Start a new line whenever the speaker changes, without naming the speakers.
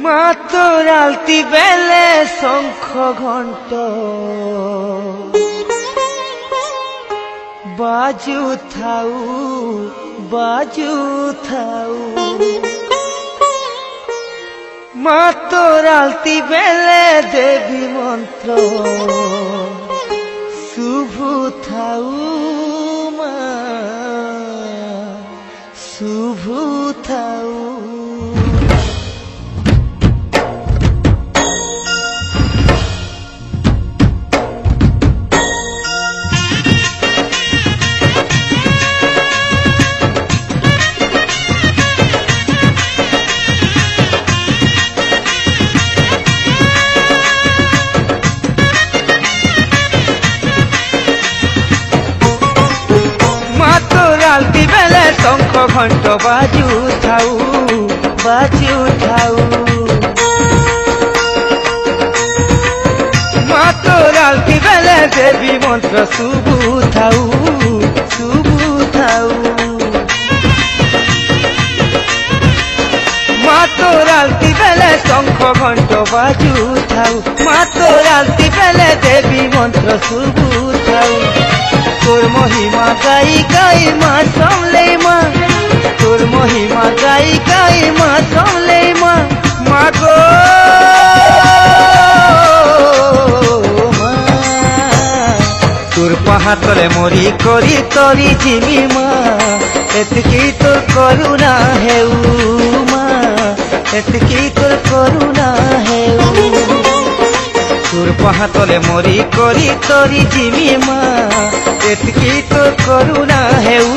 মা তোর আলতি বেলে শঙ্খ ঘণ্ট বাজু থাউ বাজু থাউ। মা তোর আলতি বেলে দেবী মন্ত্র শুভ থাউ মা শুভ থাউ। আলতি বেলে শঙ্খ ঘণ্ট বাজু থাউ বাজু থাউ। মা তোর আলতি বেলে দেবী মন্ত্র শুভ থাউ শুভ থাউ। মা তোর আলতি বেলে শঙ্খ ঘণ্ট বাজু থাউ। মা তোর আলতি বেলে দেবী মন্ত্র শুভ থাউ। তোর মহিমা গাই গাই মা সামলে মা তোর মহিমা গাই গাই মা সামলে মা মা গো মা। তোর পাহাতলে মরি করি তরি জিমি মা এতকি তোর করুণা হেউ মা এতকি তোর করুণা হেউ। তোর পাহাতলে মরি করি তরি জিমি মা এতকি তোর করুণা হেউ।